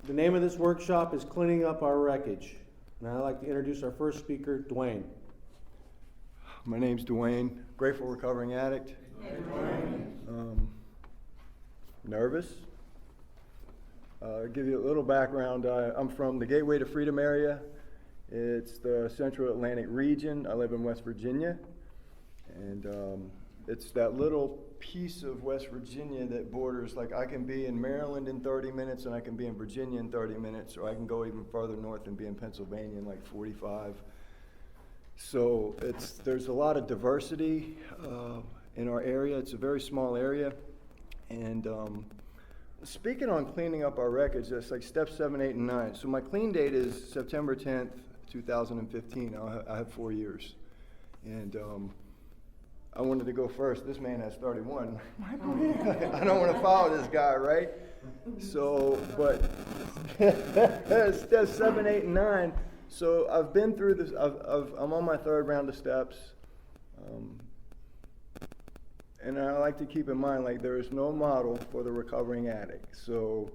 The name of this workshop is Cleaning Up Our Wreckage. And I'd like to introduce our first speaker, Dwayne. My name's Dwayne, grateful recovering addict. Nervous. Give you a little background. I'm from the Gateway to Freedom area. It's the Central Atlantic region. I live in West Virginia. And it's that little piece of West Virginia that borders, like I can be in Maryland in 30 minutes and I can be in Virginia in 30 minutes, or I can go even farther north and be in Pennsylvania in like 45. So there's a lot of diversity in our area. It's a very small area. And speaking on cleaning up our wreckage, that's like steps 7, 8, and 9. So my clean date is September 10th, 2015. I have 4 years. And I wanted to go first. This man has 31. I don't want to follow this guy, right? So, but steps 7, 8, and 9. So I've been through this. I'm on my 3rd round of steps. And I like to keep in mind, like, there is no model for the recovering addict. So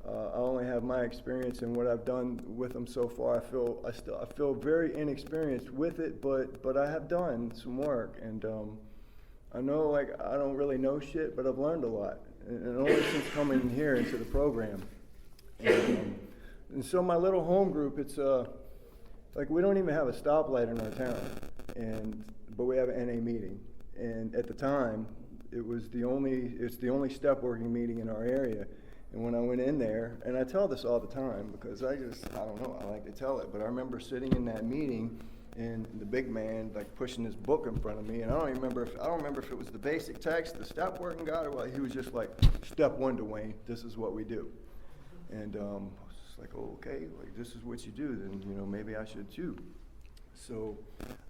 I only have my experience and what I've done with them so far. I feel very inexperienced with it, but I have done some work, and I know, like, I don't really know shit, but I've learned a lot, and only since coming here into the program. And so my little home group, it's like, we don't even have a stoplight in our town, but we have an NA meeting. And at the time, it's the only step working meeting in our area. And when I went in there, and I tell this all the time because I don't know, I like to tell it, but I remember sitting in that meeting and the big man like pushing this book in front of me, and I don't remember if it was the basic text, the step working guide, or what. He was just like, step 1, Dwayne, this is what we do. And I was just like, oh, okay, like this is what you do, then maybe I should too. So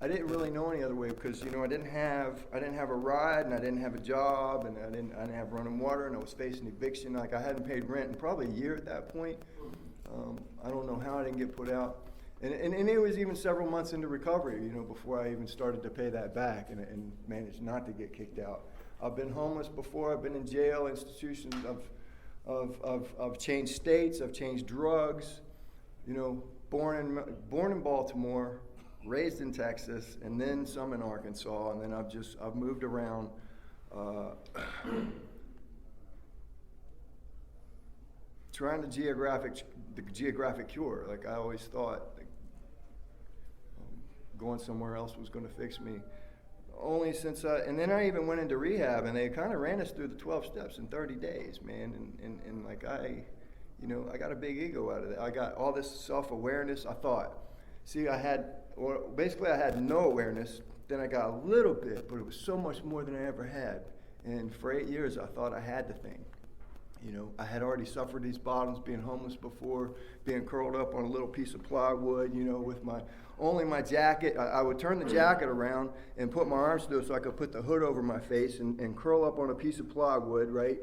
I didn't really know any other way because I didn't have a ride, and I didn't have a job, and I didn't have running water, and I was facing eviction. Like, I hadn't paid rent in probably a year at that point. I don't know how I didn't get put out, and it was even several months into recovery, before I even started to pay that back and managed not to get kicked out. I've been homeless before. I've been in jail institutions. I've changed states. I've changed drugs. Born in Baltimore, raised in Texas, and then some in Arkansas, and then I've moved around. Trying the geographic cure. Like, I always thought, like, going somewhere else was going to fix me. Only since and then I even went into rehab, and they kind of ran us through the 12 steps in 30 days, man. And like, I got a big ego out of that. I got all this self-awareness. I had no awareness. Then I got a little bit, but it was so much more than I ever had. And for 8 years, I thought I had the thing. I had already suffered these bottoms, being homeless before, being curled up on a little piece of plywood, with only my jacket. I would turn the jacket around and put my arms through it so I could put the hood over my face and curl up on a piece of plywood, right?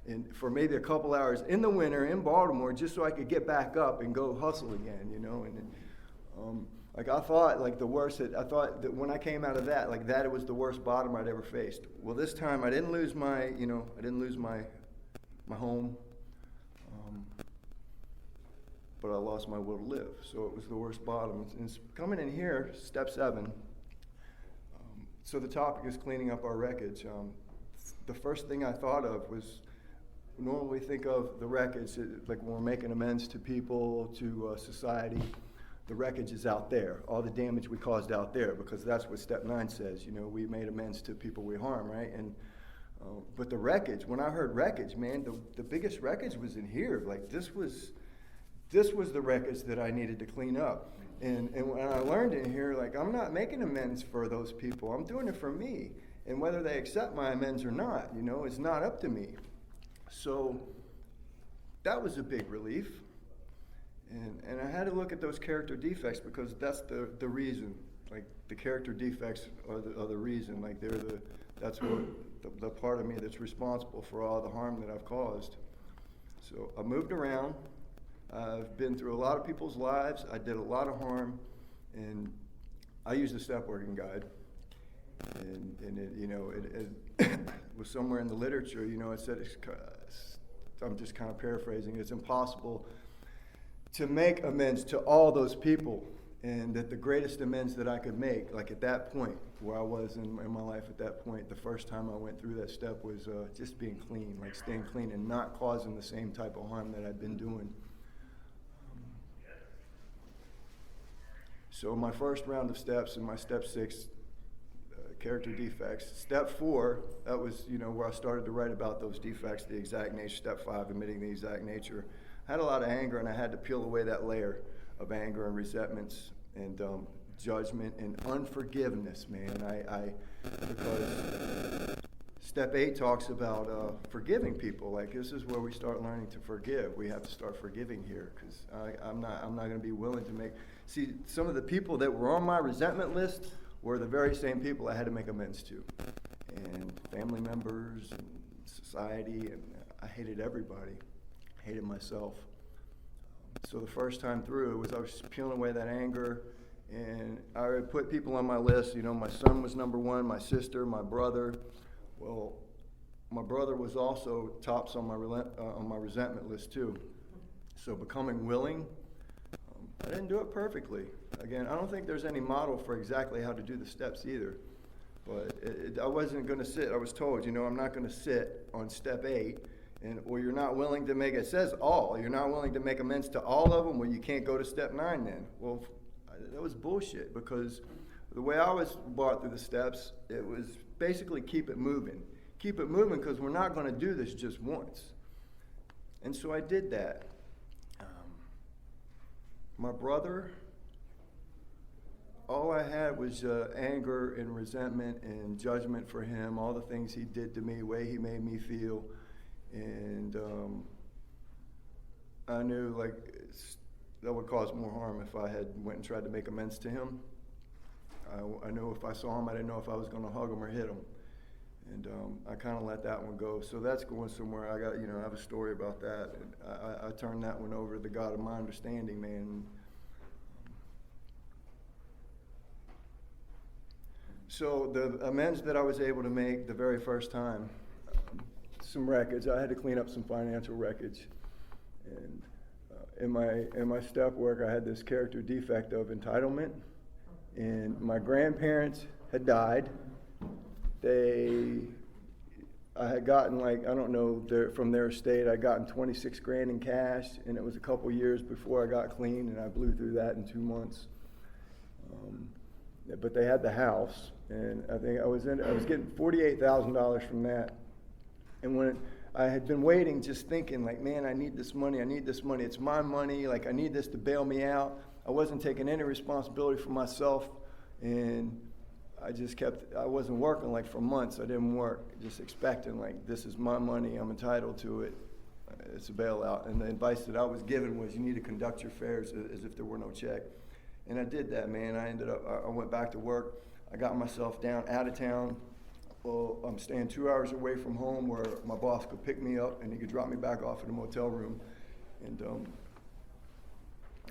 And for maybe a couple hours in the winter in Baltimore, just so I could get back up and go hustle again, like, I thought, like, the worst. I thought that when I came out of that, like, that it was the worst bottom I'd ever faced. Well, this time I didn't lose my home, but I lost my will to live. So it was the worst bottom. And coming in here, step 7. So the topic is cleaning up our wreckage. The first thing I thought of was, normally think of the wreckage, like when we're making amends to people, to society. The wreckage is out there, all the damage we caused out there, because that's what step 9 says. We made amends to people we harm, right? And but the wreckage, when I heard wreckage, man, the biggest wreckage was in here. Like, this was the wreckage that I needed to clean up. And when I learned in here, like, I'm not making amends for those people. I'm doing it for me. And whether they accept my amends or not, it's not up to me. So that was a big relief. And I had to look at those character defects, because that's the reason. Like, the character defects are the reason. Like, that's what the part of me that's responsible for all the harm that I've caused. So I moved around. I've been through a lot of people's lives. I did a lot of harm, and I used the step working guide. And it was somewhere in the literature, it said, I'm just kind of paraphrasing, it's impossible to make amends to all those people, and that the greatest amends that I could make, like at that point, where I was in my life at that point, the first time I went through that step was just being clean, like staying clean and not causing the same type of harm that I'd been doing. So my first round of steps, and my step 6, character defects. Step 4, that was, where I started to write about those defects, the exact nature. Step 5, admitting the exact nature. I had a lot of anger, and I had to peel away that layer of anger and resentments and judgment and unforgiveness, man. Because step 8 talks about forgiving people. Like, this is where we start learning to forgive. We have to start forgiving here, because I'm not going to be willing to make. See, some of the people that were on my resentment list were the very same people I had to make amends to, and family members and society, and I hated everybody. I hated myself. So the first time through, I was peeling away that anger, and I would put people on my list. My son was number 1, my sister, my brother. Well, my brother was also tops on my resentment list too. So becoming willing, I didn't do it perfectly. Again, I don't think there's any model for exactly how to do the steps either. But I wasn't going to sit. I was told, I'm not going to sit on step 8, or you're not willing to make, it says all, you're not willing to make amends to all of them, well, you can't go to step 9 then. Well, that was bullshit, because the way I was brought through the steps, it was basically keep it moving. Keep it moving, because we're not going to do this just once. And so I did that. My brother, all I had was anger and resentment and judgment for him, all the things he did to me, the way he made me feel. And I knew that would cause more harm if I had went and tried to make amends to him. I knew if I saw him, I didn't know if I was going to hug him or hit him. And I kind of let that one go. So that's going somewhere. I have a story about that. And I turned that one over to the God of my understanding, man. So the amends that I was able to make the very first time, some wreckage. I had to clean up some financial wreckage. And in my step work, I had this character defect of entitlement. And my grandparents had died. I had gotten from their estate, I'd gotten 26 grand in cash, and it was a couple years before I got clean, and I blew through that in 2 months. But they had the house, and I think I was getting $48,000 from that. And when I had been waiting, just thinking man, I need this money, it's my money, I need this to bail me out. I wasn't taking any responsibility for myself, and I wasn't working for months. I didn't work, just expecting this is my money, I'm entitled to it. It's a bailout. And the advice that I was given was you need to conduct your affairs as if there were no check. And I did that, man. I went back to work. I got myself down out of town. Well, I'm staying 2 hours away from home where my boss could pick me up and he could drop me back off in a motel room. And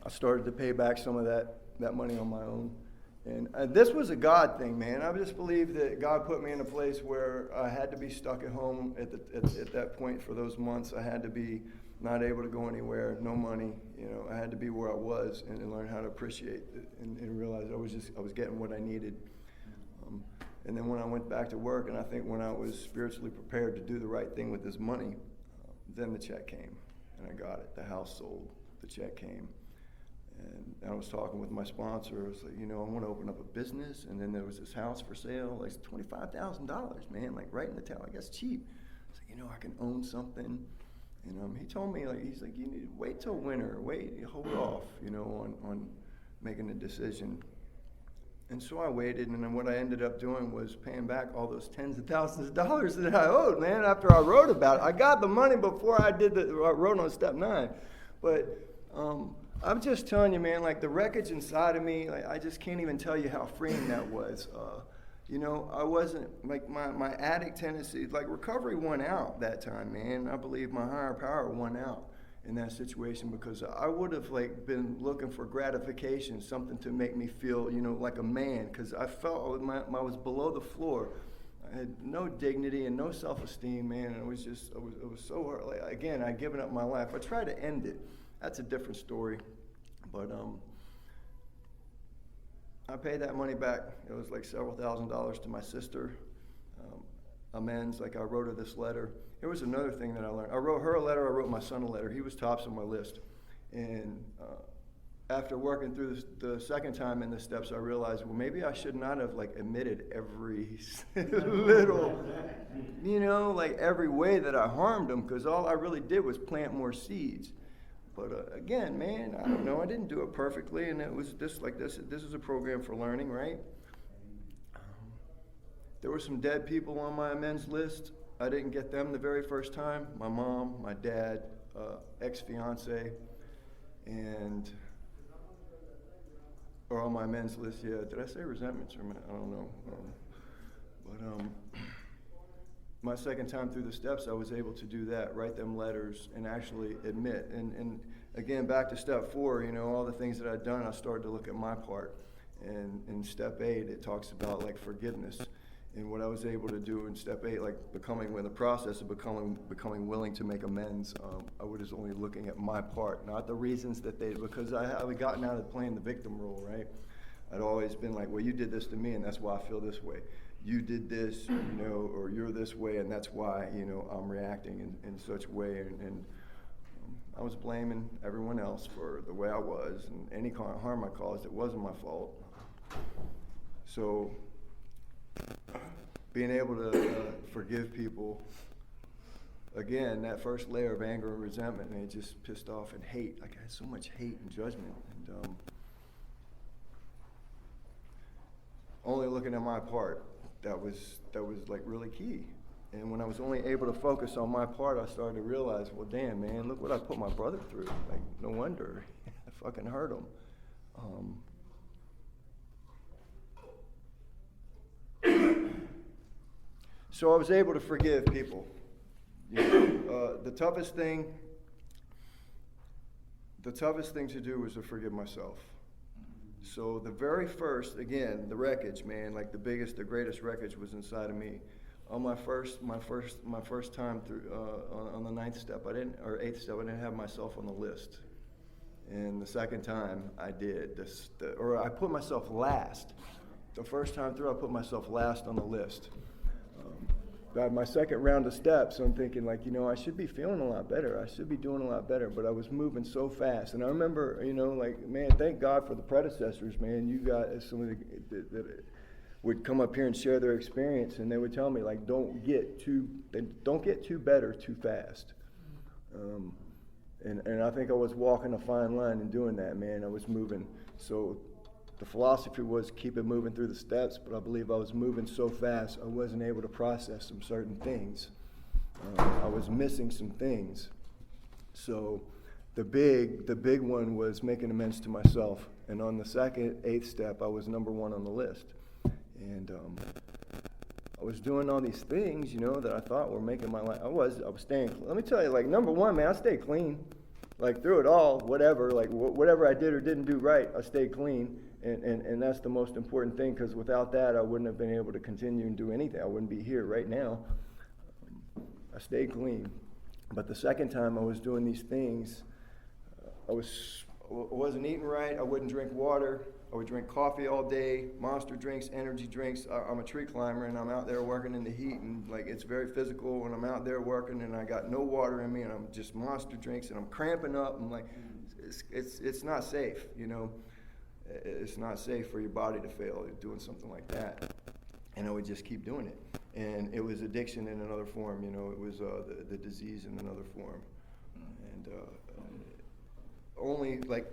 I started to pay back some of that money on my own. And this was a God thing, man. I just believe that God put me in a place where I had to be stuck at home at that point for those months. I had to be not able to go anywhere, no money. I had to be where I was and learn how to appreciate it and realize I was getting what I needed. And then when I went back to work, and I think when I was spiritually prepared to do the right thing with this money, then the check came, and I got it. The house sold, the check came. And I was talking with my sponsor. I was like, I want to open up a business. And then there was this house for sale, $25,000, man, right in the town. That's cheap. I was like, I can own something. And he told me, he's like, you need to wait till winter. Hold off, on making a decision. And so I waited, and then what I ended up doing was paying back all those tens of thousands of dollars that I owed, man, after I wrote about it. I got the money before I wrote on step 9. But I'm just telling you, man, the wreckage inside of me, I just can't even tell you how freeing that was. I wasn't, my addict tendency, recovery won out that time, man. I believe my higher power won out in that situation, because I would have been looking for gratification, something to make me feel, like a man, because I felt I was below the floor. I had no dignity and no self-esteem, man, and it was so hard. Again, I'd given up my life. I tried to end it. that's a different story. But I paid that money back. It was like several $1,000s to my sister. Amends, like I wrote her this letter. It was another thing that I learned. I wrote her a letter, I wrote my son a letter. He was tops on my list. And after working through the second time in the steps, I realized, well, maybe I should not have like admitted every little, like every way that I harmed him, because all I really did was plant more seeds. But again, man, I don't know. I didn't do it perfectly, and it was this like this. This is a program for learning, right? There were some dead people on my amends list. I didn't get them the very first time. My mom, my dad, ex-fiance, or on my amends list, yeah. Did I say resentments or I don't know. My second time through the steps, I was able to do that, write them letters, and actually admit. And again, back to step 4, all the things that I'd done, I started to look at my part. And in step 8, it talks about like forgiveness. And what I was able to do in step 8, like in the process of becoming willing to make amends, I was only looking at my part, not the reasons that because I had gotten out of playing the victim role, right? I'd always been like, well, you did this to me, and that's why I feel this way. You did this, or you're this way, and that's why, I'm reacting in such a way. And I was blaming everyone else for the way I was, and any kind of harm I caused, it wasn't my fault. So being able to forgive people, again, that first layer of anger and resentment, and it just pissed off and hate. Like I had so much hate and judgment, and only looking at my part, that was like really key. And when I was only able to focus on my part, I started to realize, well, damn, man, look what I put my brother through. Like, no wonder I fucking hurt him. So I was able to forgive people. The toughest thing to do was to forgive myself. So the very first, again, the wreckage, man, like the greatest wreckage was inside of me. On my first time through on the 9th step, or 8th step, I didn't have myself on the list. And the second time I did I put myself last. The first time through, I put myself last on the list. By my second round of steps, I'm thinking like, I should be feeling a lot better. I should be doing a lot better, but I was moving so fast. And I remember, like, man, thank God for the predecessors, man. You got somebody that would come up here and share their experience, and they would tell me like, don't get too better too fast. And I think I was walking a fine line in doing that, man. I was moving. So the philosophy was keep it moving through the steps, but I believe I was moving so fast I wasn't able to process some certain things. I was missing some things. So the big one was making amends to myself. And on the second, 8th step, I was number 1 on the list. And I was doing all these things, that I thought were making my life. I was staying. Let me tell you, like, number 1, man, I stayed clean. Like through it all, whatever I did or didn't do right, I stayed clean. And that's the most important thing, because without that, I wouldn't have been able to continue and do anything. I wouldn't be here right now. I stayed clean. But the second time I was doing these things, I wasn't eating right. I wouldn't drink water. I would drink coffee all day, Monster drinks, energy drinks. I'm a tree climber, and I'm out there working in the heat, and like it's very physical when I'm out there working, and I got no water in me, and I'm just Monster drinks, and I'm cramping up. I'm like, it's not safe, It's not safe for your body to fail doing something like that. And I would just keep doing it. And it was addiction in another form, it was the disease in another form. And only, like,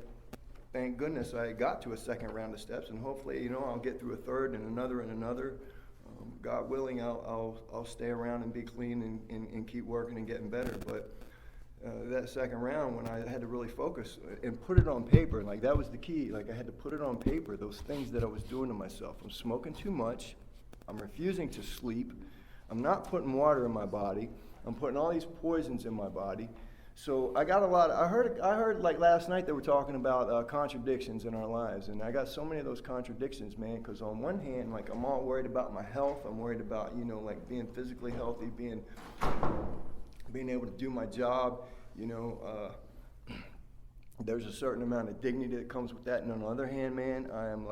thank goodness I got to a second round of steps, and hopefully, I'll get through a third and another and another. God willing, I'll stay around and be clean and keep working and getting better. But that second round, when I had to really focus and put it on paper, like that was the key. Like I had to put it on paper, those things that I was doing to myself. I'm smoking too much. I'm refusing to sleep. I'm not putting water in my body. I'm putting all these poisons in my body. So I got a lot. I heard like last night they were talking about contradictions in our lives, and I got so many of those contradictions, man. Because on one hand, like I'm all worried about my health. I'm worried about like being physically healthy, being able to do my job, there's a certain amount of dignity that comes with that. And on the other hand, man, I'm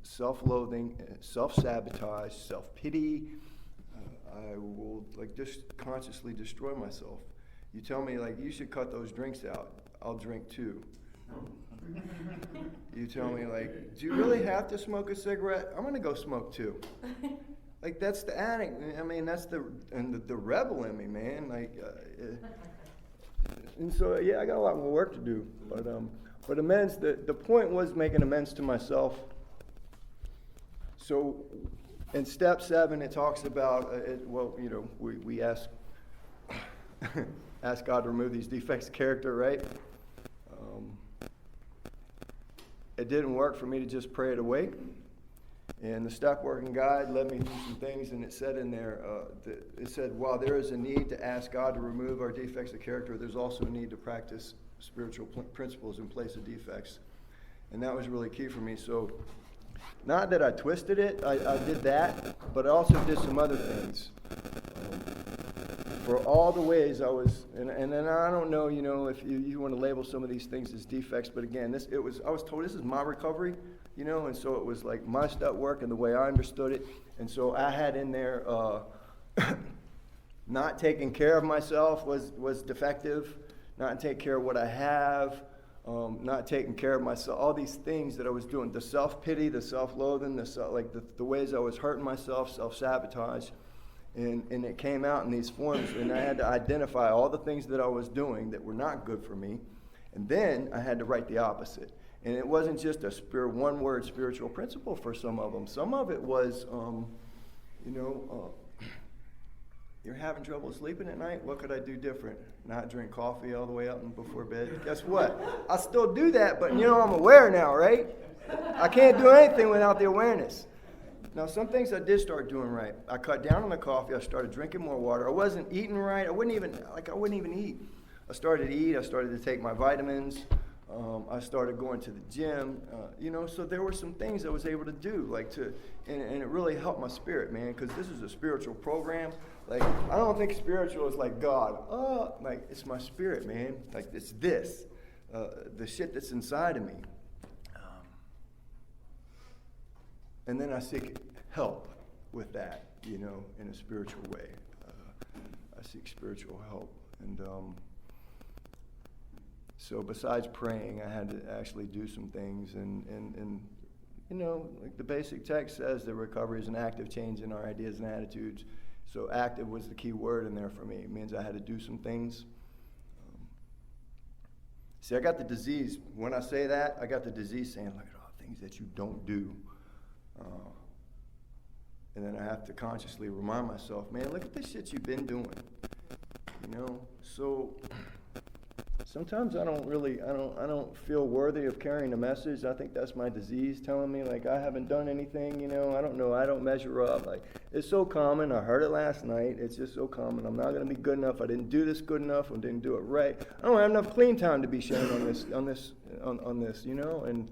self-loathing, self-sabotage, self-pity. I will like just consciously destroy myself. You tell me like you should cut those drinks out, I'll drink too. You tell me like, do you really have to smoke a cigarette? I'm gonna go smoke too. Like that's the addict. I mean, that's the rebel in me, man. Like, and so yeah, I got a lot more work to do. But amends. The point was making amends to myself. So, in step 7, it talks about we ask ask God to remove these defects of character, right? It didn't work for me to just pray it away. And the step working guide led me through some things, and it said in there, it said, while there is a need to ask God to remove our defects of character, there's also a need to practice spiritual principles in place of defects. And that was really key for me. So, not that I twisted it, I did that, but I also did some other things. For all the ways I was, and then I don't know, if you want to label some of these things as defects, but again, I was told this is my recovery, and so it was like my step work and the way I understood it. And so I had in there, not taking care of myself was defective, not taking care of what I have, not taking care of myself, all these things that I was doing, the self-pity, the self-loathing, the ways I was hurting myself, self-sabotage. And it came out in these forms, and I had to identify all the things that I was doing that were not good for me, and then I had to write the opposite. And it wasn't just a one-word spiritual principle for some of them. Some of it was, you're having trouble sleeping at night? What could I do different? Not drink coffee all the way up and before bed? Guess what? I still do that, but I'm aware now, right? I can't do anything without the awareness. Now, some things I did start doing right. I cut down on the coffee. I started drinking more water. I wasn't eating right. I wouldn't even eat. I started to eat. I started to take my vitamins. I started going to the gym. So there were some things I was able to do, and it really helped my spirit, man, because this is a spiritual program. Like, I don't think spiritual is like God. It's my spirit, man. Like, it's this, the shit that's inside of me. And then I seek help with that, in a spiritual way. I seek spiritual help. And so besides praying, I had to actually do some things. And like the basic text says, that recovery is an active change in our ideas and attitudes. So active was the key word in there for me. It means I had to do some things. See, I got the disease. When I say that, I got the disease saying, look at all the things that you don't do. And then I have to consciously remind myself, man, look at the shit you've been doing. So sometimes I don't feel worthy of carrying a message. I think that's my disease telling me, like, I haven't done anything, I don't know, I don't measure up. Like, it's so common. I heard it last night. It's just so common. I'm not going to be good enough. I didn't do this good enough. I didn't do it right. I don't have enough clean time to be sharing on this, and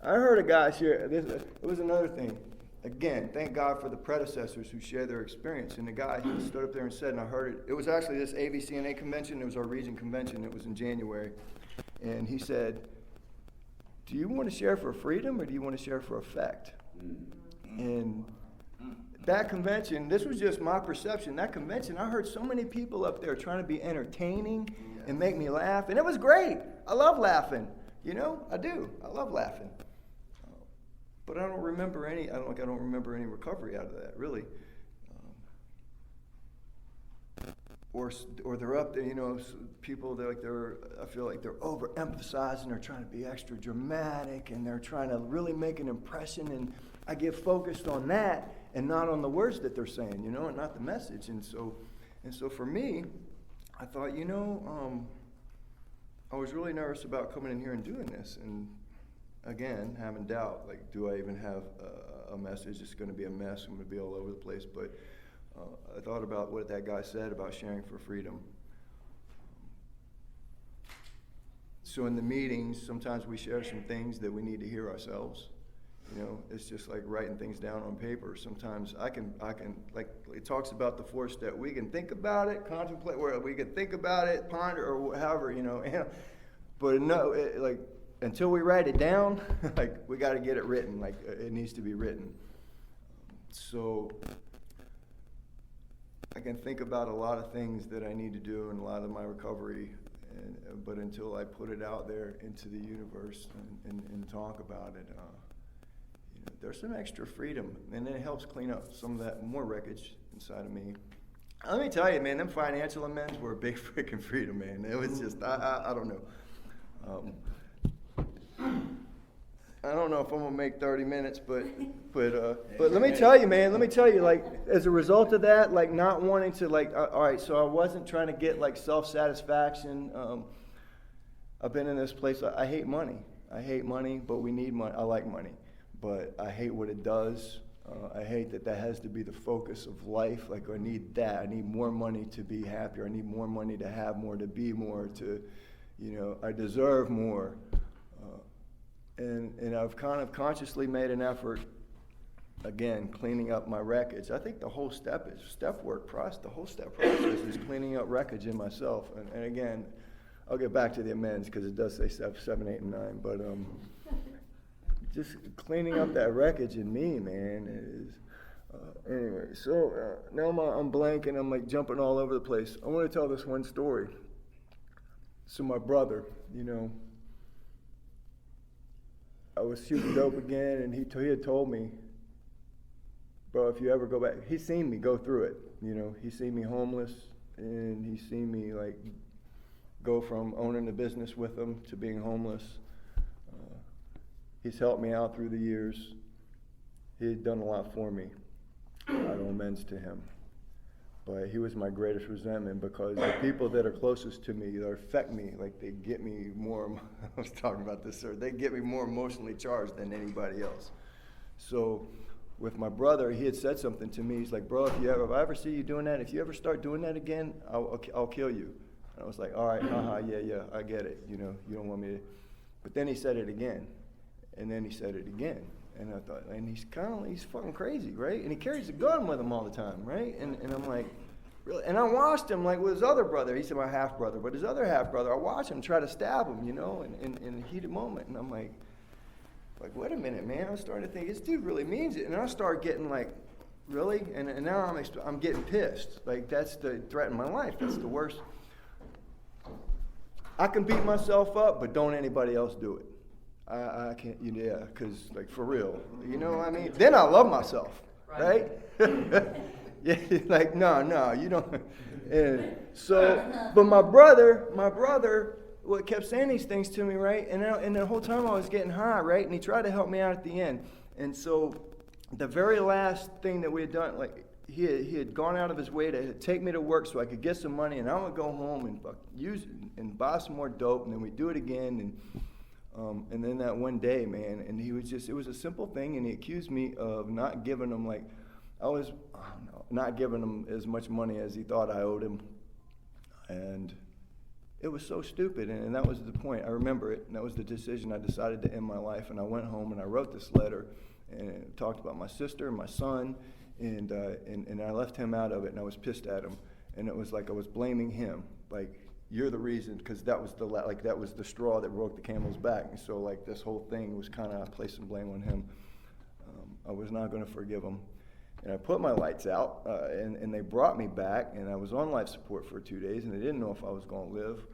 I heard a guy share, it was another thing. Again, thank God for the predecessors who share their experience. And the guy, he stood up there and said, and I heard it was actually this AVCNA convention. It was our region convention. It was in January. And he said, do you want to share for freedom or do you want to share for effect? And that convention, this was just my perception. That convention, I heard so many people up there trying to be entertaining and make me laugh. And it was great. I love laughing. I do. I love laughing. But I don't remember any recovery out of that, really. Or they're up there, people, I feel like they're overemphasizing, they're trying to be extra dramatic, and they're trying to really make an impression, and I get focused on that and not on the words that they're saying, and not the message. And so for me, I thought, I was really nervous about coming in here and doing this, and again, having doubt, like, do I even have a message? It's going to be a mess. I'm going to be all over the place. But I thought about what that guy said about sharing for freedom. So in the meetings, sometimes we share some things that we need to hear ourselves. It's just like writing things down on paper. Sometimes I can like, it talks about the 4 steps. We can think about it, contemplate, where we can think about it, ponder, or however, but no, like, until we write it down, like, we got to get it written. Like, it needs to be written. So I can think about a lot of things that I need to do in a lot of my recovery, but until I put it out there into the universe and talk about it, there's some extra freedom, and it helps clean up some of that more wreckage inside of me. Let me tell you, man, them financial amends were a big freaking freedom, man. It was just, I don't know. I don't know if I'm gonna make 30 minutes, but let me tell you, man, like, as a result of that, like, not wanting to, like, all right, so I wasn't trying to get, like, self-satisfaction. I've been in this place, I hate money, but we need money. I like money, but I hate what it does. I hate that has to be the focus of life. Like, I need that. I need more money to be happier. I need more money to have more, to be more, to, I deserve more. And I've kind of consciously made an effort, again, cleaning up my wreckage. I think the whole step process is cleaning up wreckage in myself. And again, I'll get back to the amends because it does say 7, 8, and 9. But just cleaning up that wreckage in me, man, is anyway. So now I'm blanking. I'm like jumping all over the place. I want to tell this one story. So my brother, I was shooting dope again, and he had told me, bro, if you ever go back, he's seen me go through it. He's seen me homeless, and he's seen me like go from owning a business with him to being homeless. He's helped me out through the years. He had done a lot for me. I owe amends to him. But he was my greatest resentment because the people that are closest to me, that affect me, like they get me more, I was talking about this, sir, they get me more emotionally charged than anybody else. So with my brother, he had said something to me. He's like, bro, if I ever see you doing that, if you ever start doing that again, I'll kill you. And I was like, all right, yeah, I get it. You don't want me to. But then he said it again. And then he said it again. And I thought, and he's fucking crazy, right? And he carries a gun with him all the time, right? And I'm like, really? And I watched him like with his other brother. He said my half brother, but his other half brother, I watched him try to stab him, in a heated moment. And I'm like, wait a minute, man. I'm starting to think this dude really means it. And I start getting like, really? And now I'm getting pissed. Like, that's the threat in my life. That's the worst. I can beat myself up, but don't anybody else do it. I can't, because, like, for real, you know what I mean? Then I love myself, right? Yeah, like, no, you don't. And so, but my brother, what kept saying these things to me, right? And the whole time I was getting high, right? And he tried to help me out at the end. And so, the very last thing that we had done, like, he had gone out of his way to take me to work so I could get some money, and I would go home and use it and buy some more dope, and then we'd do it again, and then that one day, man, and it was a simple thing, and he accused me of not giving him, not giving him as much money as he thought I owed him. And it was so stupid, and that was the point. I remember it, and that was the decision. I decided to end my life, and I went home, and I wrote this letter, and it talked about my sister and my son, and I left him out of it, and I was pissed at him. And it was like I was blaming him, like, you're the reason, because that was the straw that broke the camel's back. And so, like, this whole thing was kind of, I placed some blame on him. I was not going to forgive him. And I put my lights out, and they brought me back, and I was on life support for 2 days, and they didn't know if I was going to live.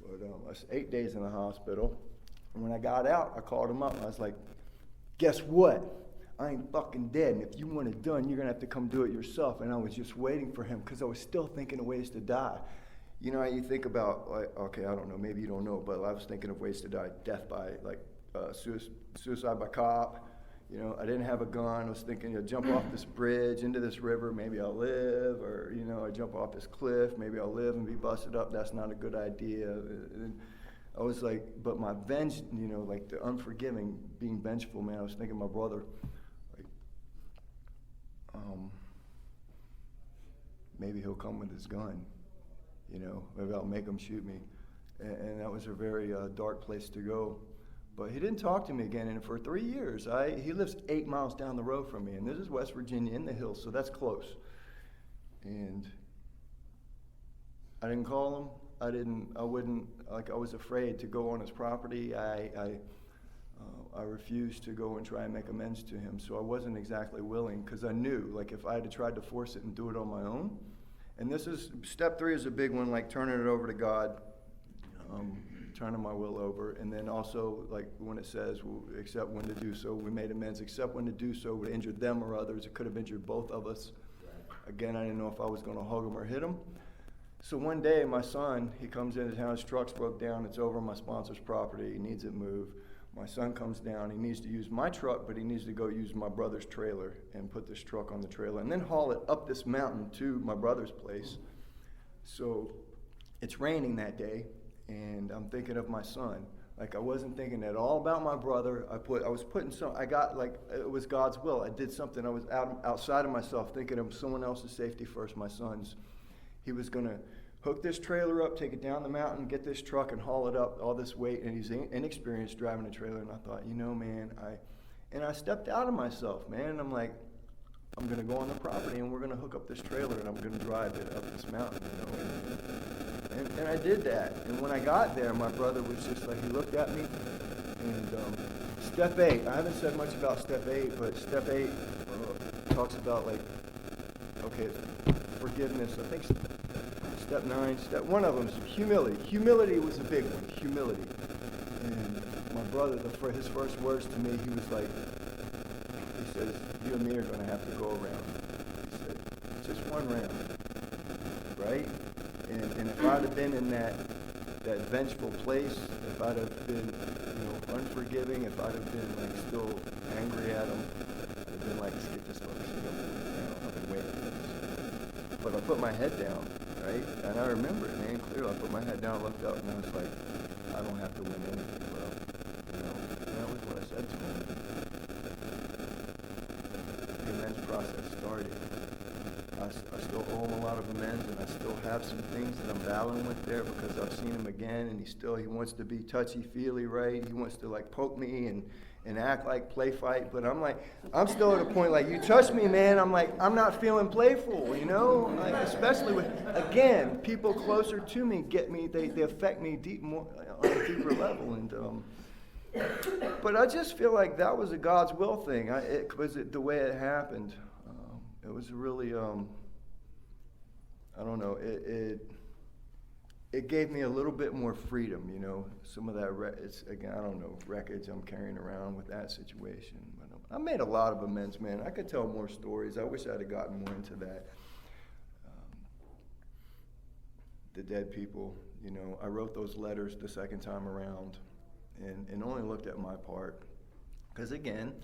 But I was 8 days in the hospital. And when I got out, I called him up, and I was like, guess what? I ain't fucking dead, and if you want it done, you're going to have to come do it yourself. And I was just waiting for him, because I was still thinking of ways to die. You know how you think about, like, okay, I don't know, maybe you don't know, but I was thinking of ways to die, death by, like, suicide by cop. I didn't have a gun. I was thinking, jump off this bridge into this river, maybe I'll live, or, I jump off this cliff, maybe I'll live and be busted up. That's not a good idea. And I was like, but my venge, like the unforgiving, being vengeful, man, I was thinking my brother, like, maybe he'll come with his gun. Maybe I'll make him shoot me. And that was a very dark place to go. But he didn't talk to me again, and for 3 years, he lives 8 miles down the road from me, and this is West Virginia in the hills, so that's close. And I didn't call him, I was afraid to go on his property. I refused to go and try and make amends to him, so I wasn't exactly willing, because I knew, like, if I had tried to force it and do it on my own, and step 3 is a big one, like turning it over to God, turning my will over, and then also, like, when it says, except when to do so, we made amends, except when to do so would injure them or others. It could have injured both of us. Again, I didn't know if I was going to hug him or hit him. So one day, my son, he comes into town, his truck's broke down, it's over on my sponsor's property, he needs it moved. My son comes down, he needs to use my truck, but he needs to go use my brother's trailer and put this truck on the trailer and then haul it up this mountain to my brother's place. So it's raining that day, and I'm thinking of my son. Like, I wasn't thinking at all about my brother. It was God's will. I did something. I was outside of myself, thinking of someone else's safety first, my son's. He was going to hook this trailer up, take it down the mountain, get this truck and haul it up, all this weight, and he's inexperienced driving a trailer. And I thought, man, I stepped out of myself, man. And I'm like, I'm going to go on the property and we're going to hook up this trailer and I'm going to drive it up this mountain, And I did that. And when I got there, my brother was just like, he looked at me, and step 8, I haven't said much about step 8, but step 8 talks about, like, okay, forgiveness. I think step 9, one of them is humility. Humility was a big one, humility. And my brother, his first words to me, he was like, he says, you and me are going to have to go around. He said, just one round, right? And if I'd have been in that vengeful place, if I'd have been, unforgiving, if I'd have been, like, still angry at him, I'd have been like, let's get this fucking down. I've been waiting for this. But I put my head down, right? And I remember it, man, clearly. I put my head down, looked up, and I was like, I don't have to win anything, bro. And that was what I said to him. The amends process started. I still owe him a lot of amends, and I still have some things that I'm battling with there because I've seen him again, and he wants to be touchy-feely, right? He wants to, like, poke me and act like play fight, but I'm still at a point, like, you touch me, man, I'm like, I'm not feeling playful, Like, especially with, again, people closer to me get me, they affect me on a deeper level, and but I just feel like that was a God's will thing. It was the way it happened. It was really, I don't know, it gave me a little bit more freedom, some of that, again, I don't know, wreckage I'm carrying around with that situation. But I made a lot of amends, man. I could tell more stories. I wish I'd have gotten more into that. The dead people, I wrote those letters the second time around and only looked at my part. Because again,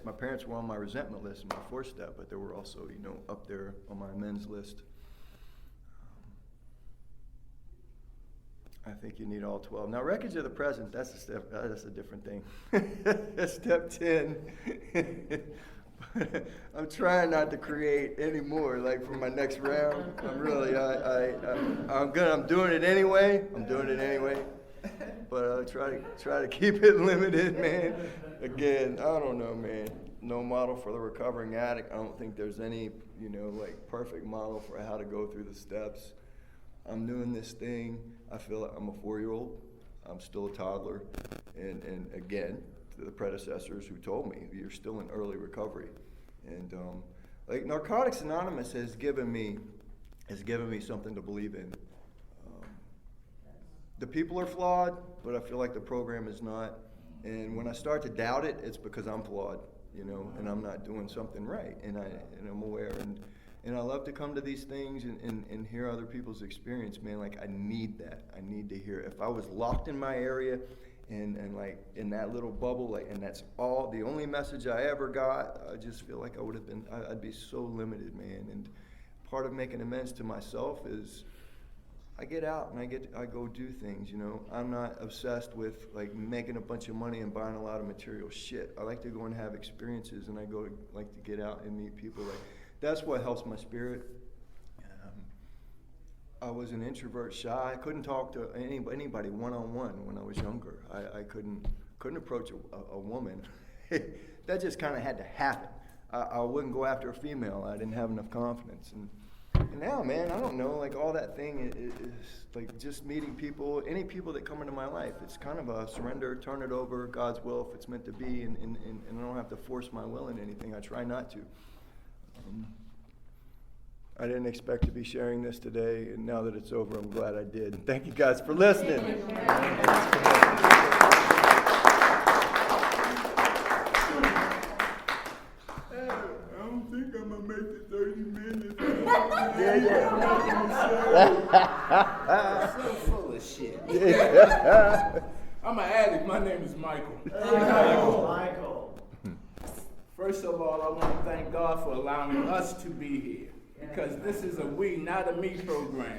my parents were on my resentment list in my 4th step, but they were also, up there on my amends list. I think you need all 12. Now, wreckage of the present, that's a different thing. That's step 10. I'm trying not to create any more, like, for my next round. I'm really, I'm doing it anyway. But I try to keep it limited, man. Again, I don't know, man. No model for the recovering addict. I don't think there's any, perfect model for how to go through the steps. I'm doing this thing. I feel like I'm a 4-year-old. I'm still a toddler. And again, to the predecessors who told me, you're still in early recovery. And like Narcotics Anonymous has given me something to believe in. The people are flawed, but I feel like the program is not. And when I start to doubt it, it's because I'm flawed, and I'm not doing something right. And I'm aware. And I love to come to these things and hear other people's experience, man. Like, I need that. I need to hear it. If I was locked in my area and like in that little bubble, like, and that's the only message I ever got, I just feel like I'd be so limited, man. And part of making amends to myself is I get out and I go do things, I'm not obsessed with, like, making a bunch of money and buying a lot of material shit. I like to go and have experiences, and I like to get out and meet people. Like, that's what helps my spirit. I was an introvert, shy. I couldn't talk to anybody one-on-one when I was younger. I couldn't approach a woman. That just kind of had to happen. I wouldn't go after a female. I didn't have enough confidence. And And now, man, I don't know, like all that thing is like just meeting people, any people that come into my life. It's kind of a surrender, turn it over, God's will if it's meant to be, and I don't have to force my will in anything. I try not to. I didn't expect to be sharing this today, and now that it's over, I'm glad I did. And thank you guys for listening. I don't think I'm going to make it 30 minutes. So full of shit. I'm an addict. My name is Michael. Michael. First of all, I want to thank God for allowing us to be here. Because this is a we, not a me program.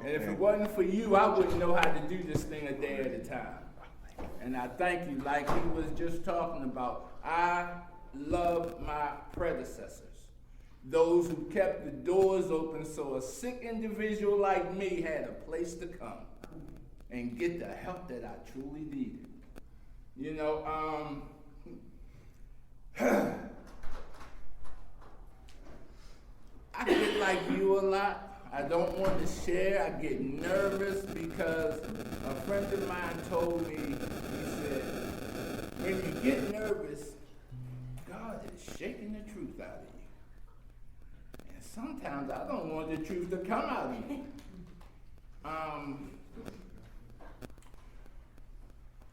And if it wasn't for you, I wouldn't know how to do this thing a day at a time. And I thank you, like he was just talking about. I love my predecessors. Those who kept the doors open so a sick individual like me had a place to come and get the help that I truly needed. You know, I get like you a lot. I don't want to share. I get nervous because a friend of mine told me, he said, when you get nervous, God is shaking the truth out of you. And sometimes I don't want the truth to come out of me.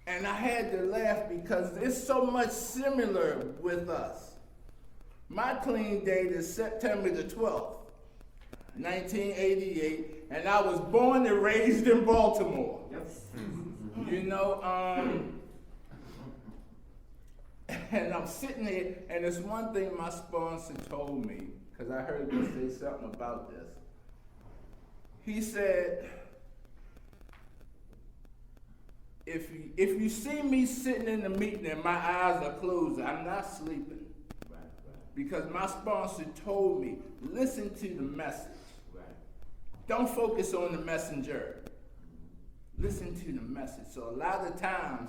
And I had to laugh because it's so much similar with us. My clean date is September the 12th, 1988, and I was born and raised in Baltimore. Yep. You know, and I'm sitting there, and it's one thing my sponsor told me, because I heard him say something about this. He said, if you see me sitting in the meeting and my eyes are closed, I'm not sleeping. Because my sponsor told me, listen to the message. Right. Don't focus on the messenger. Listen to the message. So a lot of times,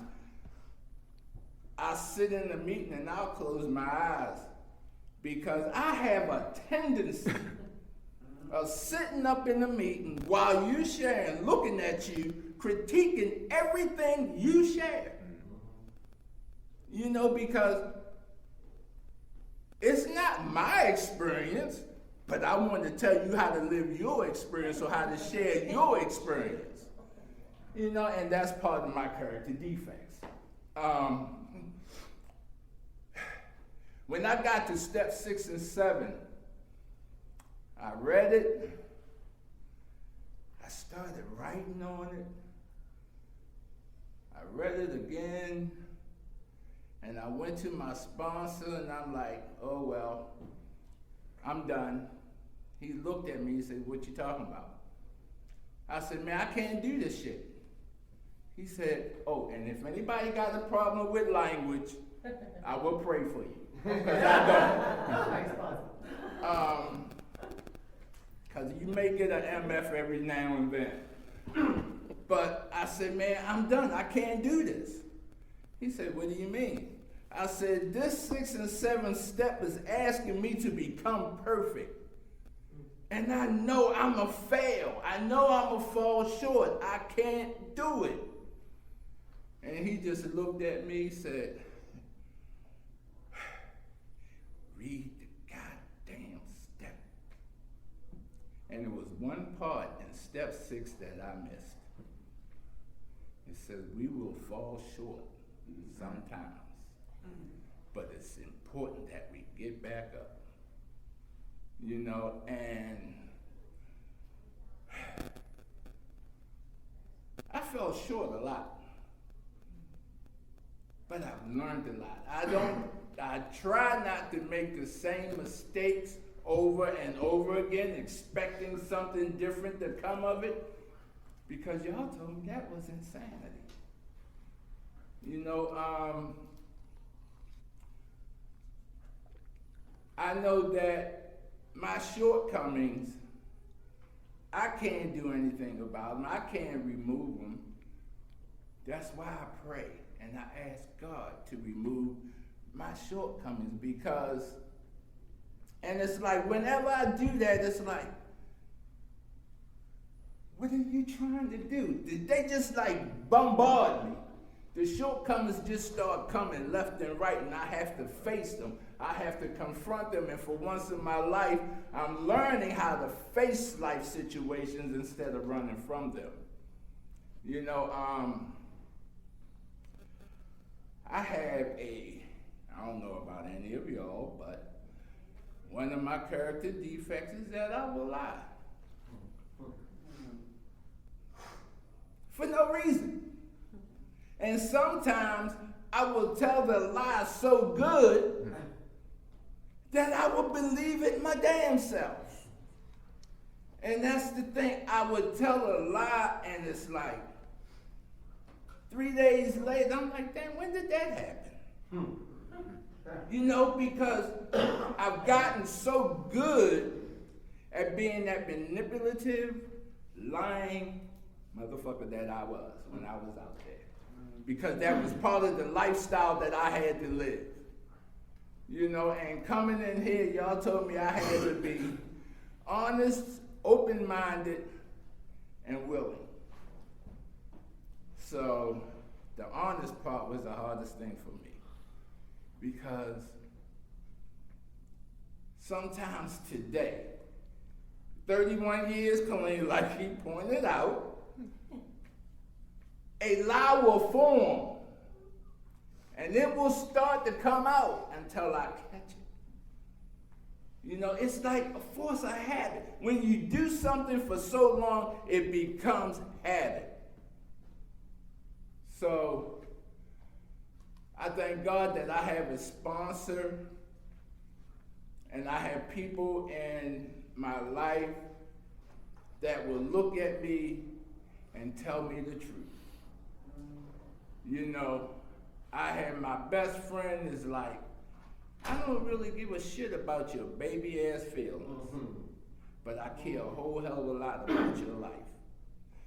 I sit in the meeting and I'll close my eyes because I have a tendency of sitting up in the meeting while you sharing, looking at you, critiquing everything you share. You know, because it's not my experience, but I want to tell you how to live your experience or how to share your experience. You know, and that's part of my character defects. When I got to step 6 and 7, I read it. I started writing on it. I read it again. And I went to my sponsor and I'm like, oh, well, I'm done. He looked at me and said, what you talking about? I said, man, I can't do this shit. He said, oh, and if anybody got a problem with language, I will pray for you. Because I don't. Because you may get an MF every now and then. But I said, man, I'm done. I can't do this. He said, what do you mean? I said, this 6 and 7 step is asking me to become perfect. And I know I'm a fail. I know I'm a fall short. I can't do it. And he just looked at me and said, read the goddamn step. And there was one part in step 6 that I missed. It says, we will fall short sometimes. But it's important that we get back up. You know, and I fell short a lot. But I've learned a lot. I try not to make the same mistakes over and over again, expecting something different to come of it, because y'all told me that was insanity. You know, I know that my shortcomings, I can't do anything about them. I can't remove them. That's why I pray and I ask God to remove my shortcomings, because, and it's like whenever I do that, it's like, what are you trying to do? They just like bombard me. The shortcomings just start coming left and right, and I have to face them. I have to confront them, and for once in my life, I'm learning how to face life situations instead of running from them. You know, I don't know about any of y'all, but one of my character defects is that I will lie. For no reason. And sometimes I will tell the lie so good that I will believe it my damn self. And that's the thing, I would tell a lie and it's like, 3 days later, I'm like, damn, when did that happen? You know, because I've gotten so good at being that manipulative, lying motherfucker that I was when I was out there. Because that was part of the lifestyle that I had to live. You know, and coming in here, y'all told me I had to be honest, open-minded, and willing. So the honest part was the hardest thing for me. Because sometimes today, 31 years clean, like he pointed out, a lie will form, and it will start to come out until I catch it. You know, it's like a force of habit. When you do something for so long, it becomes habit. So, I thank God that I have a sponsor, and I have people in my life that will look at me and tell me the truth. You know, I had my best friend is like, I don't really give a shit about your baby ass feelings, but I care a whole hell of a lot about your life.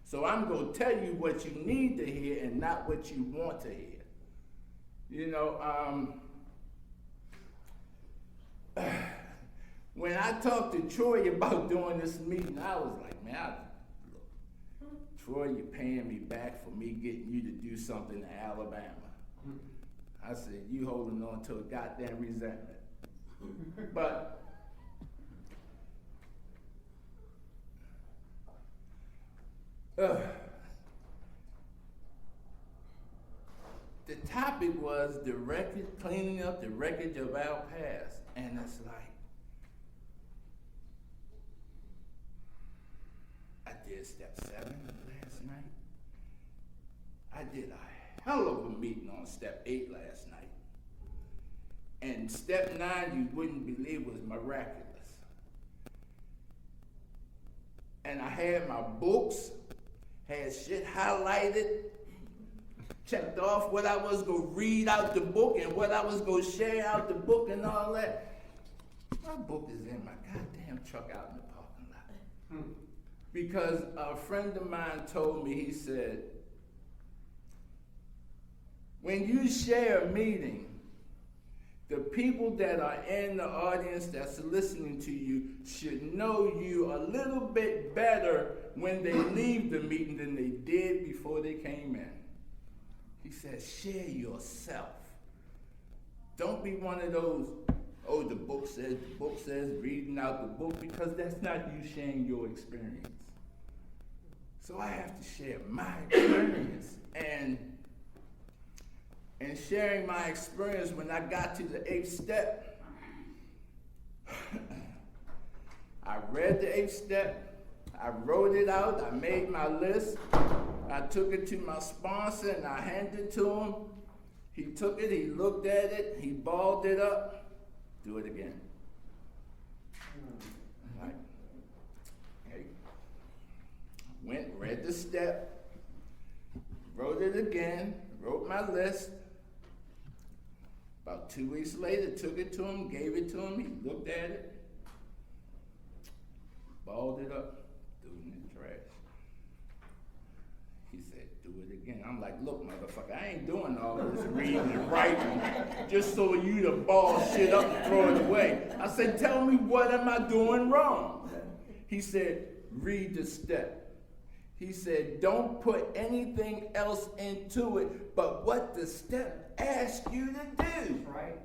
So I'm gonna tell you what you need to hear and not what you want to hear. You know, when I talked to Troy about doing this meeting, I was like, man, look, Troy, you're paying me back for me getting you to do something in Alabama. I said, you holding on to a goddamn resentment. But the topic was the wreckage, cleaning up the wreckage of our past. And it's like, I did step 7 last night. I did a hell of a meeting on step 8 last night. And step 9, you wouldn't believe, was miraculous. And I had my books, had shit highlighted, checked off what I was gonna read out the book and what I was gonna share out the book and all that. My book is in my goddamn truck out in the parking lot. Because a friend of mine told me, he said, when you share a meeting, the people that are in the audience that's listening to you should know you a little bit better when they leave the meeting than they did before they came in. He said, share yourself. Don't be one of those, oh, the book says, reading out the book, because that's not you sharing your experience. So I have to share my experience. And sharing my experience, when I got to the 8th step, I read the 8th step, I wrote it out, I made my list, I took it to my sponsor and I handed it to him. He took it, he looked at it, he balled it up, do it again. I'm like, hey. Went, read the step, wrote it again, wrote my list. About 2 weeks later, took it to him, gave it to him, he looked at it, balled it up, threw it in the trash. He said, do it again. I'm like, look, motherfucker, I ain't doing all this reading and writing just so you to ball shit up and throw it away. I said, tell me, what am I doing wrong? He said, read the step. He said, don't put anything else into it but what the step asks you to do. Right.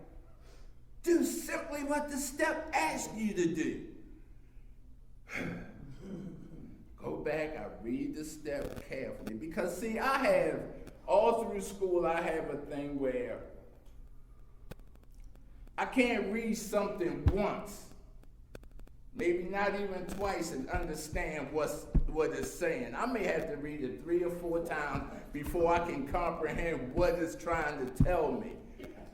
Do simply what the step asks you to do. Go back, I read the step carefully. Because see, all through school, I have a thing where I can't read something once, maybe not even twice, and understand what it's saying. I may have to read it 3 or 4 times before I can comprehend what it's trying to tell me.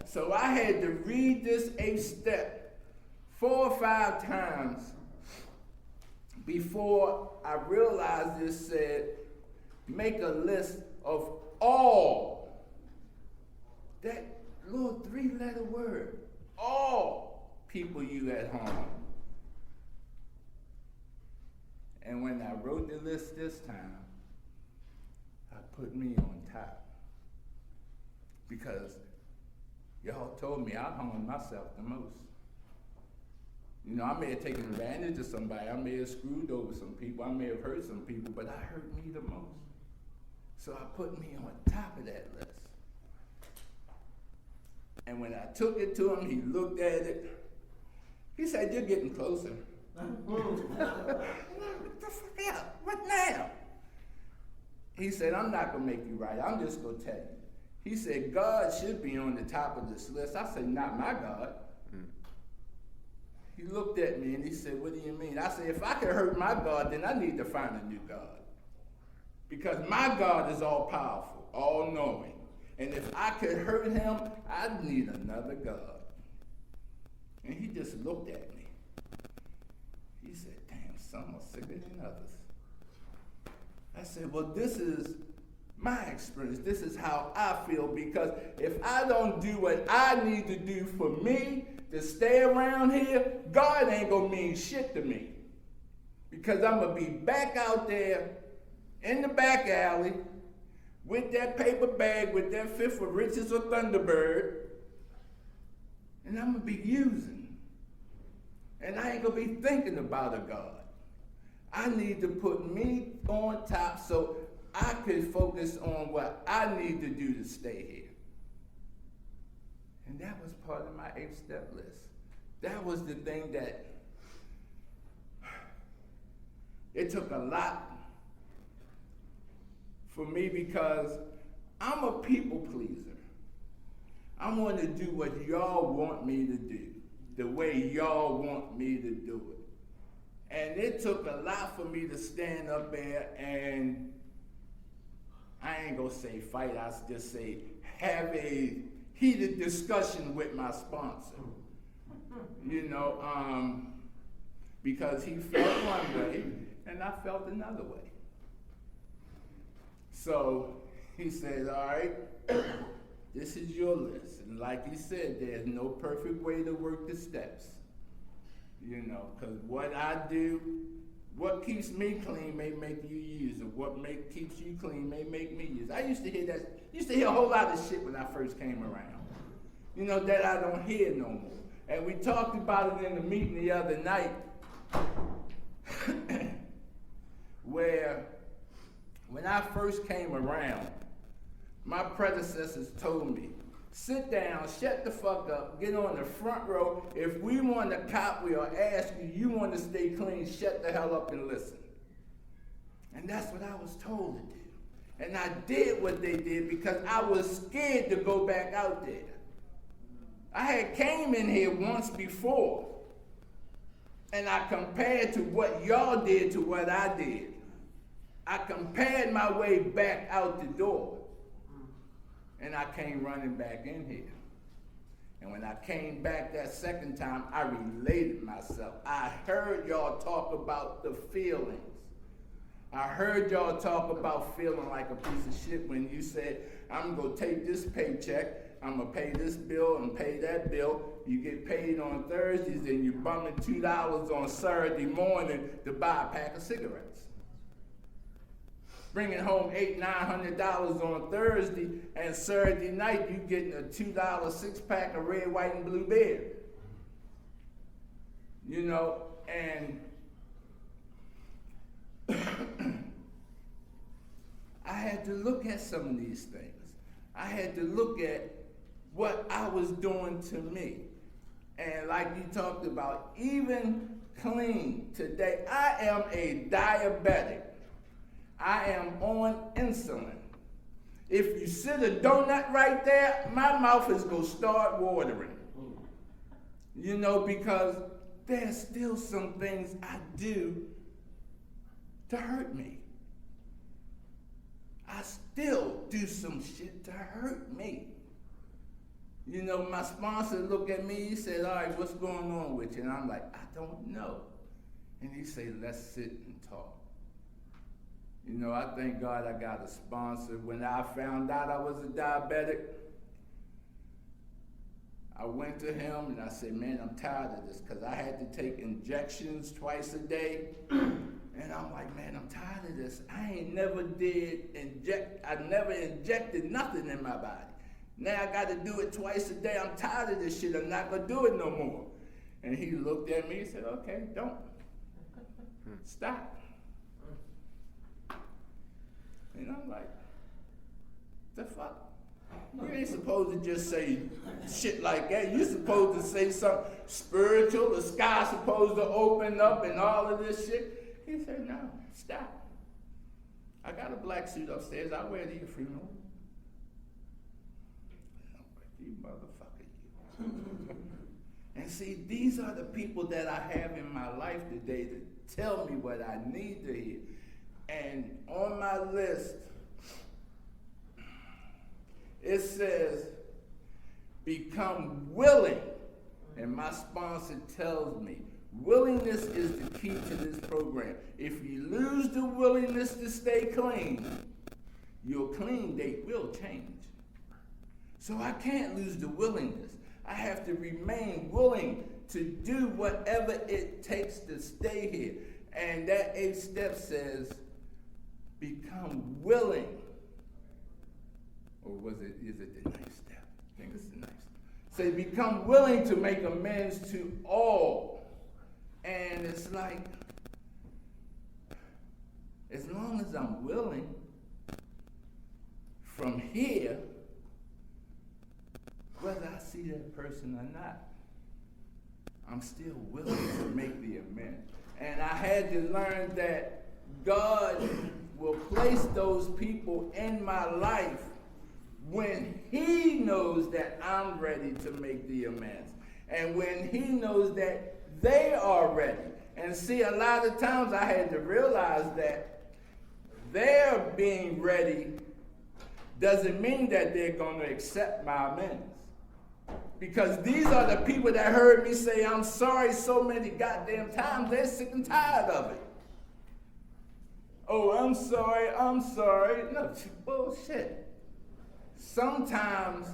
So I had to read this 8th step 4 or 5 times before I realized it said, make a list of all, that little 3-letter word, all people you at home. And when I wrote the list this time, I put me on top. Because y'all told me I hung myself the most. You know, I may have taken advantage of somebody. I may have screwed over some people. I may have hurt some people, but I hurt me the most. So I put me on top of that list. And when I took it to him, he looked at it. He said, you're getting closer. What the fuck up? What now? He said, I'm not going to make you right. I'm just going to tell you. He said, God should be on the top of this list. I said, not my God. He looked at me and he said, what do you mean? I said, if I could hurt my God, then I need to find a new God. Because my God is all powerful, all knowing. And if I could hurt him, I'd need another God. And he just looked at me. He said, damn, some are sicker than others. I said, well, this is my experience. This is how I feel, because if I don't do what I need to do for me to stay around here, God ain't gonna mean shit to me. Because I'm gonna be back out there in the back alley with that paper bag, with that fifth of riches or Thunderbird, and I'm gonna be using. And I ain't gonna be thinking about a God. I need to put me on top so I could focus on what I need to do to stay here. And that was part of my 8-step list. That was the thing that it took a lot for me, because I'm a people pleaser. I want to do what y'all want me to do, the way y'all want me to do it. And it took a lot for me to stand up there and, I ain't gonna say fight, I just say have a heated discussion with my sponsor. You know, because he felt one way and I felt another way. So he says, all right, this is your list. And like he said, there's no perfect way to work the steps. You know, because what I do, what keeps me clean may make you use, and what keeps you clean may make me use. I used to hear a whole lot of shit when I first came around. You know, that I don't hear no more. And we talked about it in the meeting the other night, where when I first came around, my predecessors told me, sit down, shut the fuck up, get on the front row. If we want to cop, we'll ask you, you want to stay clean, shut the hell up and listen. And that's what I was told to do. And I did what they did because I was scared to go back out there. I had came in here once before, and I compared to what y'all did to what I did. I compared my way back out the door. And I came running back in here. And when I came back that second time, I related myself. I heard y'all talk about the feelings. I heard y'all talk about feeling like a piece of shit when you said, I'm gonna take this paycheck, I'm gonna pay this bill and pay that bill. You get paid on Thursdays and you're bumming $2 on Saturday morning to buy a pack of cigarettes. Bringing home $800-900 on Thursday, and Saturday night you getting a $2 6-pack of red, white, and blue beer. You know, and I had to look at some of these things. I had to look at what I was doing to me. And like you talked about, even clean today, I am a diabetic. I am on insulin. If you sit a donut right there, my mouth is going to start watering. You know, because there's still some things I do to hurt me. I still do some shit to hurt me. You know, my sponsor looked at me, he said, all right, what's going on with you? And I'm like, I don't know. And he said, let's sit and talk. You know, I thank God I got a sponsor. When I found out I was a diabetic, I went to him and I said, man, I'm tired of this, because I had to take injections twice a day. And I'm like, man, I'm tired of this. I never injected nothing in my body. Now I got to do it twice a day. I'm tired of this shit. I'm not going to do it no more. And he looked at me and said, okay, don't. Stop. And I'm like, the fuck? You ain't supposed to just say shit like that. You're supposed to say something spiritual. The sky's supposed to open up and all of this shit. He said, no, stop. I got a black suit upstairs. I'll wear it to your funeral. You motherfucker, you. And see, these are the people that I have in my life today to tell me what I need to hear. And on my list, it says, become willing. And my sponsor tells me, willingness is the key to this program. If you lose the willingness to stay clean, your clean date will change. So I can't lose the willingness. I have to remain willing to do whatever it takes to stay here. And that 8th step says, become willing. Or is it the 9th step? I think it's the 9th step. Say, become willing to make amends to all. And it's like, as long as I'm willing, from here, whether I see that person or not, I'm still willing to make the amends. And I had to learn that God will place those people in my life when He knows that I'm ready to make the amends. And when He knows that they are ready. And see, a lot of times I had to realize that their being ready doesn't mean that they're going to accept my amends. Because these are the people that heard me say I'm sorry so many goddamn times, they're sick and tired of it. Oh, I'm sorry. No, bullshit. Sometimes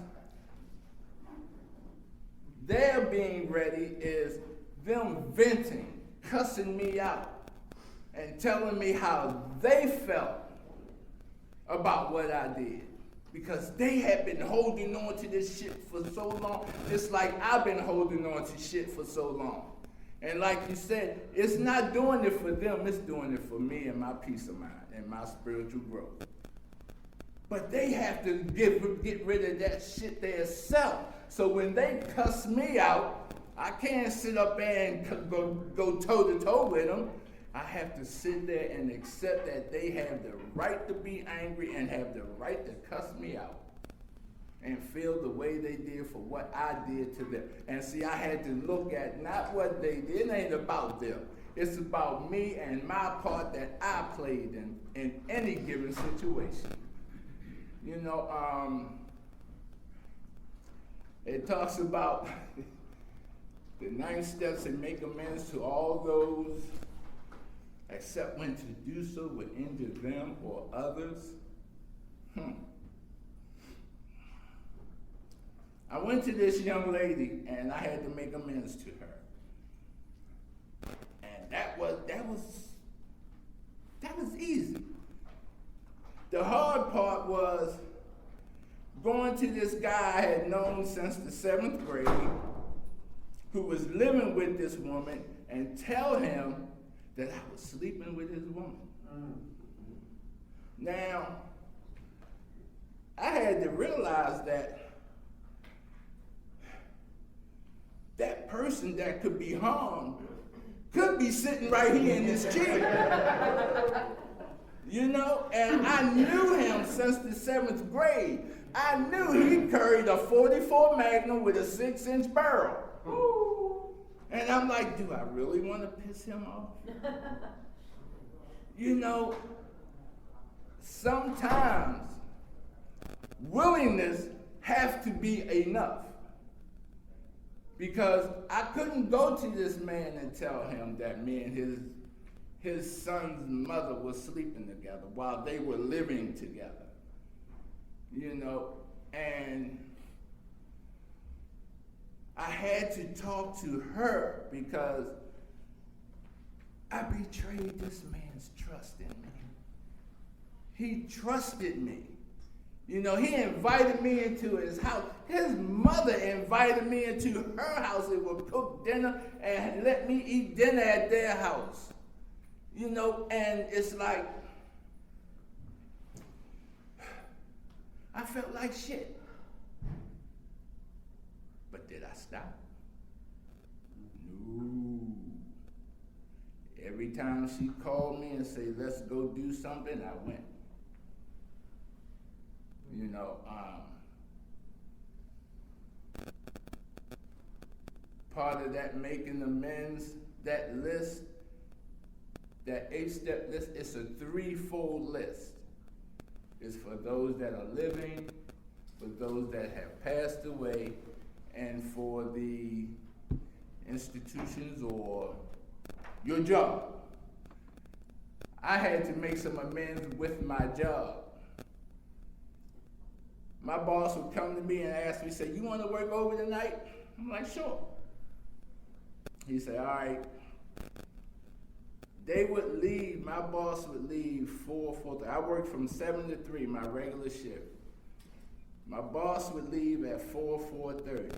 their being ready is them venting, cussing me out, and telling me how they felt about what I did. Because they had been holding on to this shit for so long, just like I've been holding on to shit for so long. And like you said, it's not doing it for them, it's doing it for me and my peace of mind and my spiritual growth. But they have to get rid of that shit themselves. So when they cuss me out, I can't sit up there and go toe-to-toe with them. I have to sit there and accept that they have the right to be angry and have the right to cuss me out and feel the way they did for what I did to them. And see, I had to look at not what they did. It ain't about them. It's about me and my part that I played in any given situation. You know, it talks about the 9 steps and make amends to all those, except when to do so would injure them or others. I went to this young lady and I had to make amends to her. And that was easy. The hard part was going to this guy I had known since the 7th grade, who was living with this woman, and tell him that I was sleeping with his woman. Now, had to realize that that person that could be harmed could be sitting right here in this chair. You know, and I knew him since the 7th grade. I knew he carried a 44 Magnum with a 6-inch barrel. And I'm like, do I really want to piss him off? You know, sometimes willingness has to be enough. Because I couldn't go to this man and tell him that me and his son's mother were sleeping together while they were living together. You know, and I had to talk to her because I betrayed this man's trust in me. He trusted me. You know, he invited me into his house. His mother invited me into her house and would cook dinner and let me eat dinner at their house. You know, and it's like, I felt like shit. But did I stop? No. Every time she called me and said, let's go do something, I went. You know, part of that making amends, that list, that 8-step list, it's a 3-fold list. It's for those that are living, for those that have passed away, and for the institutions or your job. I had to make some amends with my job. My boss would come to me and ask me, say, you want to work over tonight? I'm like, sure. He said, all right. They would leave, my boss would leave 4:30. I worked from 7 to 3, my regular shift. My boss would leave at 4:30.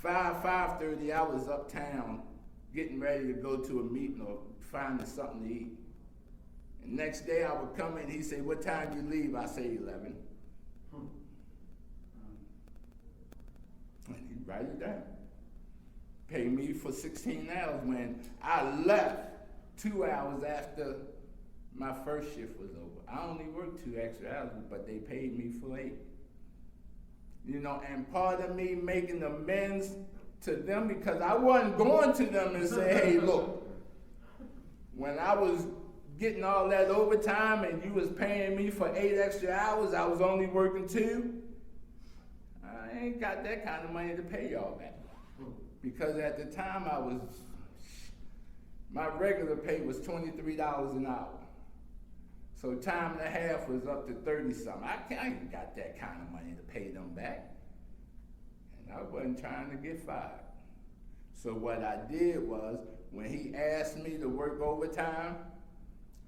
5:30, I was uptown getting ready to go to a meeting or finding something to eat. And next day I would come in, he'd say, what time do you leave? I say 11. And he'd write it down. Pay me for 16 hours when I left 2 hours after my first shift was over. I only worked 2 extra hours, but they paid me for 8. You know, and part of me making amends to them, because I wasn't going to them and say, hey, look, when I was getting all that overtime and you was paying me for 8 extra hours, I was only working 2. I ain't got that kind of money to pay y'all back. Because at the time my regular pay was $23 an hour. So time and a half was up to 30-something. I ain't got that kind of money to pay them back. And I wasn't trying to get fired. So what I did was, when he asked me to work overtime,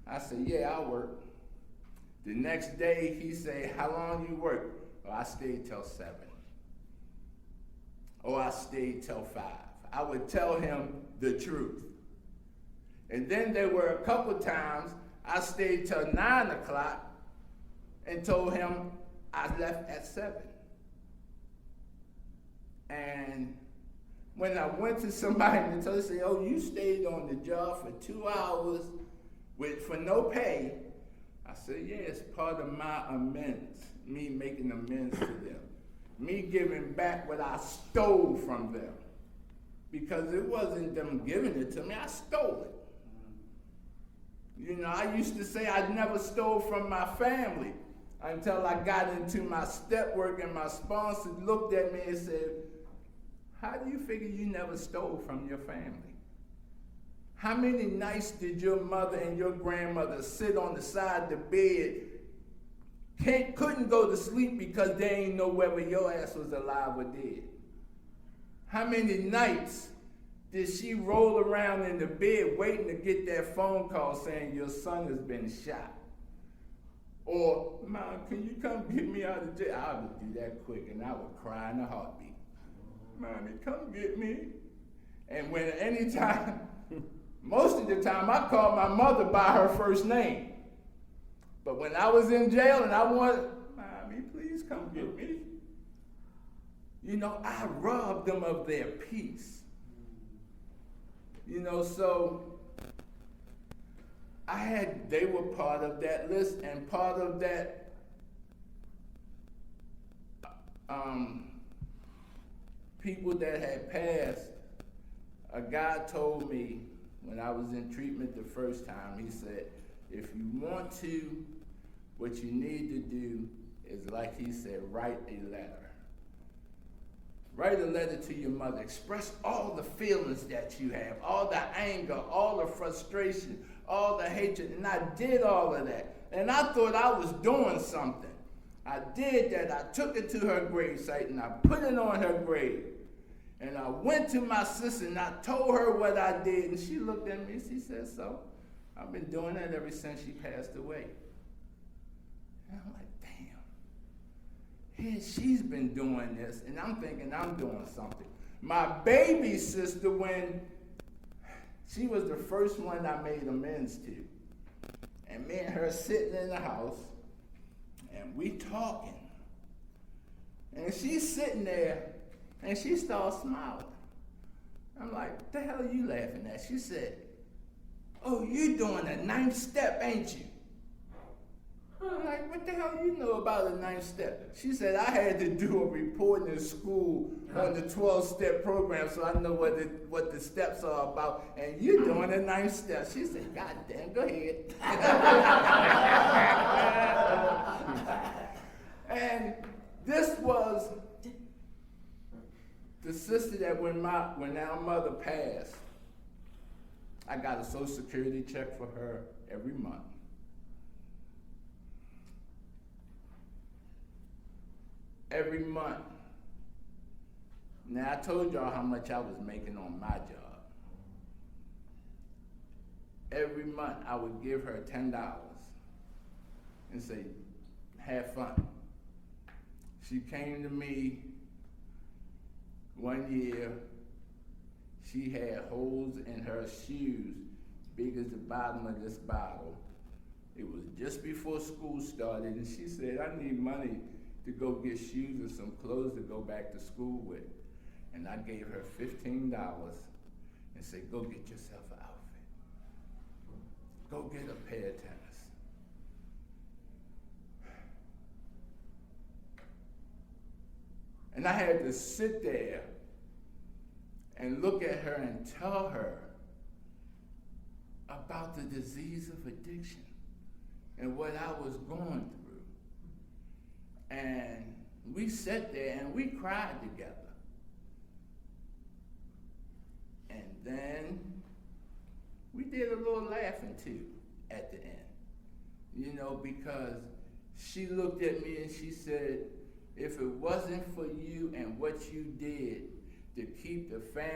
I said, yeah, I'll work. The next day, he said, how long you work? Oh, I stayed till 7. Oh, I stayed till 5. I would tell him the truth. And then there were a couple times I stayed till 9 o'clock and told him I left at 7. And when I went to somebody and told them, oh, you stayed on the job for 2 hours for no pay, I said, yeah, it's part of my amends, me making amends to them. Me giving back what I stole from them. Because it wasn't them giving it to me, I stole it. You know, I used to say I never stole from my family until I got into my step work and my sponsor looked at me and said, how do you figure you never stole from your family? How many nights did your mother and your grandmother sit on the side of the bed, couldn't go to sleep because they ain't know whether your ass was alive or dead? How many nights did she roll around in the bed waiting to get that phone call saying your son has been shot? Or, Mom, can you come get me out of jail? I would do that quick and I would cry in a heartbeat. Mommy, come get me. And when anytime, most of the time I called my mother by her first name. But when I was in jail and I wanted, Mommy, Mommy, please come get me. You know, I robbed them of their peace. You know, so they were part of that list, and part of that people that had passed. A guy told me when I was in treatment the first time, he said, if you want to, what you need to do is, like he said, write a letter. Write a letter to your mother. Express all the feelings that you have, all the anger, all the frustration, all the hatred. And I did all of that. And I thought I was doing something. I did that. I took it to her gravesite and I put it on her grave. And I went to my sister and I told her what I did. And she looked at me and she said, so I've been doing that ever since she passed away. And I'm like, damn. Here she's been doing this, and I'm thinking I'm doing something. My baby sister, when she was the first one I made amends to, and me and her sitting in the house, and we talking, and she's sitting there, and she starts smiling. I'm like, what the hell are you laughing at? She said, oh, you doing a 9th step, ain't you? I'm like, what the hell you know about a 9th step? She said, I had to do a report in school on the 12-step program, so I know what the steps are about, and you're doing a 9th step. She said, God damn, go ahead. And this was the sister that when our mother passed, I got a Social Security check for her every month. Every month. Now, I told y'all how much I was making on my job. Every month, I would give her $10 and say, have fun. She came to me one year. She had holes in her shoes big as the bottom of this bottle. It was just before school started, and she said, I need money to go get shoes and some clothes to go back to school with. And I gave her $15 and said, go get yourself an outfit. Go get a pair of tennis. And I had to sit there and look at her and tell her about the disease of addiction and what I was going through. And we sat there and we cried together. And then we did a little laughing too at the end. You know, because she looked at me and she said, if it wasn't for you and what you did to keep the family